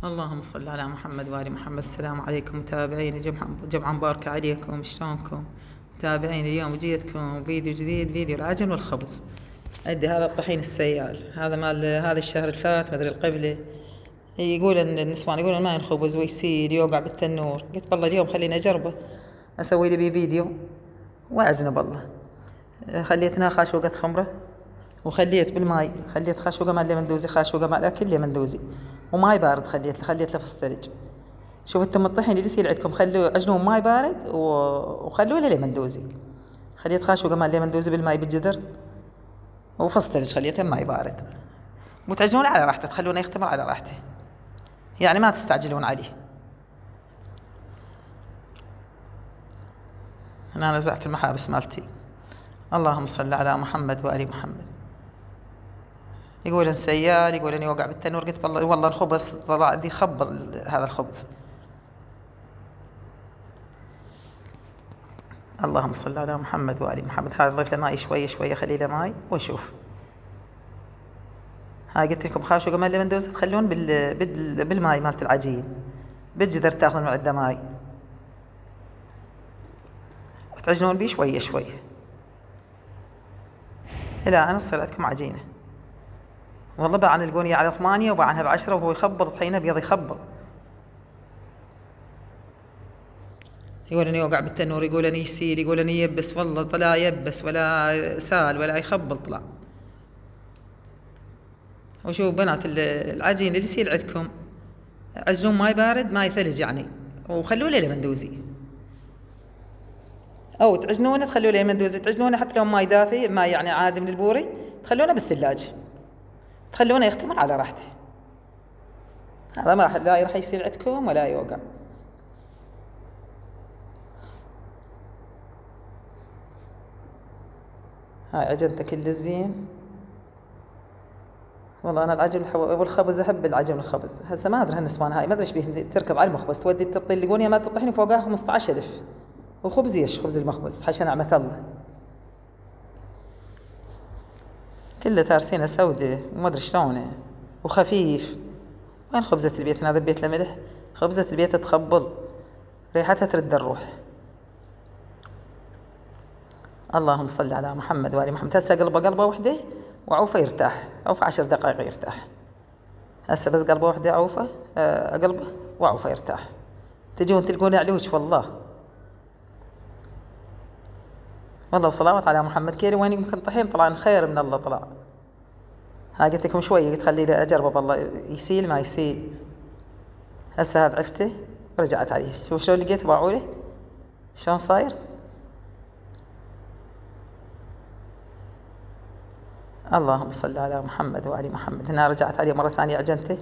اللهم صل على محمد وآل محمد. السلام عليكم متابعيني، جمعة مباركة عليكم. شلونكم متابعين؟ اليوم جيتكم فيديو جديد، فيديو العجن والخبز. عندي هذا الطحين السيال، هذا مال هذا الشهر اللي فات، مدري القبله. يقول ان النسوان يقولون ما ينخبز ويسيل يوقع بالتنور. قلت والله اليوم خليني اجربه، اسوي لي بيه فيديو واعجنه. بالله خليت خاشوقة خمره، وخليت بالماي، خليت خاشوقة مال لمندوزي، خاشوقة مال اكل لمندوزي، وماي بارد خليت له في الثلج. شوفوا انتم الطحين اللي يصير عندكم خلوه عجنوه ماي بارد وخلوه له لمندوزي. خليت خاشوقة مال لمندوزي بالماي بالجدر وفي الثلج خليته ماي بارد. وتعجنون على راحته، تخلونه يختمر على راحته، يعني ما تستعجلون عليه. أنا نزعت المحابس مالتي. اللهم صل على محمد وآل محمد. يقول إن سيال، يقول إني وقع بالتنور. قلت والله الخبز طلع عندي خبل هذا الخبز. اللهم صل على محمد وآل محمد. هذا ضيف له ماي شوي شوي، خلي له ماي واشوف. هاي قلت لكم خاشوقة مال لمندوزي تخلون بالماي مالت العجين بالجدر، تاخذون من عنده ماي وتعجنون بيه شوي شوي إلى أن تصير عندكم عجينة. والله باعن القونية على 8 وباعنها ب10، وهو يخبل طحينه بيض يخبل. يقول اني يوقع بالتنور، يقول اني يسيل، يقول اني يبس. والله طلع يبس ولا سال ولا يخبل، طلع. وشو بنات العجين اللي يصير عندكم عجنون ماي بارد، ماي ثلج يعني، وخلوه له لمندوزي، او تعجنونه تخلوه له لمندوزي. تعجنونه حتى لو ماي دافي، ماي يعني عادي من البوري، تخلونه بالثلاج، تخلونه يختمر على راحته. هذا ما راح يصير عندكم ولا يوقع. هاي عجنته كل الزين. والله انا العجن والخبز احب العجن والخبز. هسه ما ادري هالنسوان هاي ما ادري ايش بيه تركض على المخبز، تودي الطلقونيه مالت الطحين وفوقها 15,000. وخبز ايش؟ خبز المخبز حاشا نعمة الله، كله تارسينه سودة وما ادري شلونه وخفيف. وين خبزة البيت؟ انا ذبيت له ملح. خبزة البيت تخبل، ريحتها ترد الروح. اللهم صل على محمد وآل محمد. هسه قلبه وحده وعوفه يرتاح، عوفه 10 دقائق يرتاح. هسه بس قلبه وحده عوفه، قلبه وعوفه يرتاح. تجون تلقون علوش والله. والله وصلوات على محمد. كيري وين يمكن طحين طلع خير من الله طلع. ها قلت لكم شوي، قلت خلي لي اجربه بالله يسيل ما يسيل. هسه هذا عفته ورجعت عليه. شوف شلون لقيت باعوله شلون صاير. اللهم صل على محمد وآل محمد. هنا رجعت عليه مرة ثانية عجنته.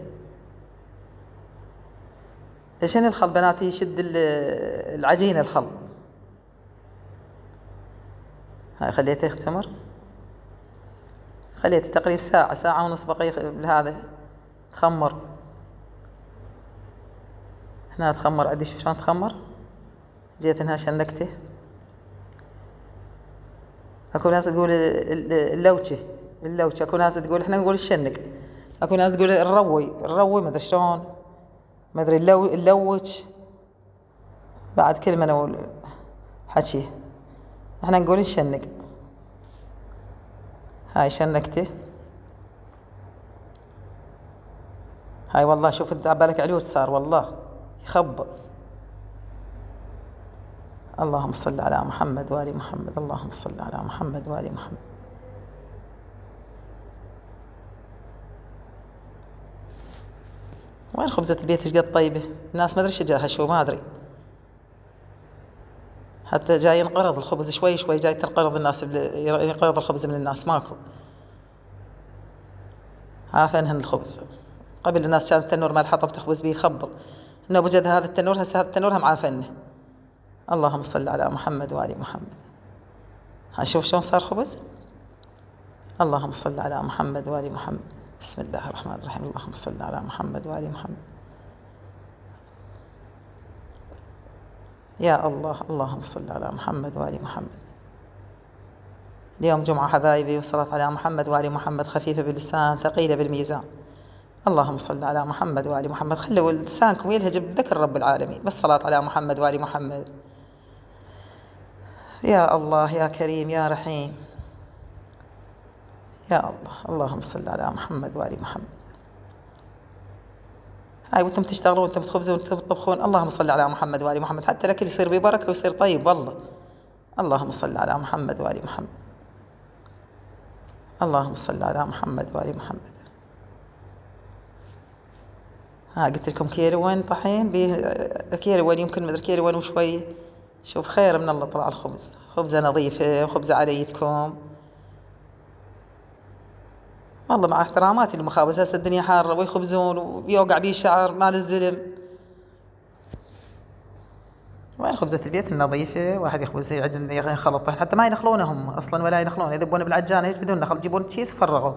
شنو الخل بناتي؟ يشد العجينة الخل. هاي خليته يختمر، خليته تقريبا ساعة، ساعة ونص بقي بهذا تخمر. هنا تخمر عندي. شوف شلون تخمر. جيت هنا شنكته. اكو ناس تقول اللوشة، اكو ناس تقول، احنا نقول الشنق. اكو ناس تقول الروي ما ادري شلون، ما ادري اللوش. بعد كلمة نقول حكي، احنا نقول الشنق. هاي شنكته. هاي والله شوف انت عبالك علوش صار والله يخبر. اللهم صل على محمد وآل محمد. اللهم صل على محمد وآل محمد. وين خبزة البيت ايش قد طيبة؟ الناس ما ادري ايش جاها، شو ما ادري، حتى جاي ينقرض الخبز شوي شوي، جاي تنقرض الناس، ينقرض الخبز من الناس ماكو. عافينهن الخبز. قبل الناس كانت التنور مال حطب تخبز بيه يخبل، انه بوجد هذا التنور. هسه هذا التنور هم عافينه. اللهم صل على محمد وآل محمد. ها شوف شلون صار خبز. اللهم صل على محمد وآل محمد. بسم الله الرحمن الرحيم. اللهم صل على محمد وآل محمد. يا الله. اللهم صل على محمد وآل محمد. اليوم جمعة حبايبي، وصلت على محمد وآل محمد، خفيفة باللسان ثقيلة بالميزان. اللهم صل على محمد وآل محمد. خلوا لسانكم يلهج بذكر رب العالمين، بالصلاة على محمد وآل محمد. يا الله يا كريم يا رحيم يا الله. اللهم صل على محمد وآل محمد. هاي وانتم تشتغلون وانتم تخبزون وانتم تطبخون، اللهم صل على محمد وآل محمد، حتى الأكل يصير ببركة ويصير طيب والله. اللهم صل على محمد وآل محمد. اللهم صل على محمد وآل محمد. ها قلت لكم كيلوين طحين به، كيلوين يمكن مدري كيلوين وشوي. شوف خير من الله طلع الخبز، خبزة نظيفة وخبزة على يدكم. والله مع احتراماتي للمخابز، هسه الدنيا حارة ويخبزون ويوقع بيه شعر مال الزلم. وين خبزة البيت النظيفة؟ واحد يخبز يعجن يخلط طحين، حتى ما ينخلونهم أصلا ولا ينخلون، يذبون بالعجانة هيك بدون نخل، يجيبون تشيز وفرغوا.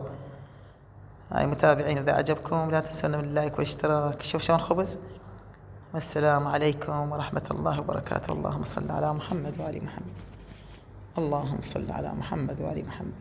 هاي متابعين إذا عجبكم لا تنسونا من اللايك والاشتراك. شوف شلون خبز. والسلام عليكم ورحمة الله وبركاته. اللهم صل على محمد وآل محمد. اللهم صل على محمد وآل محمد.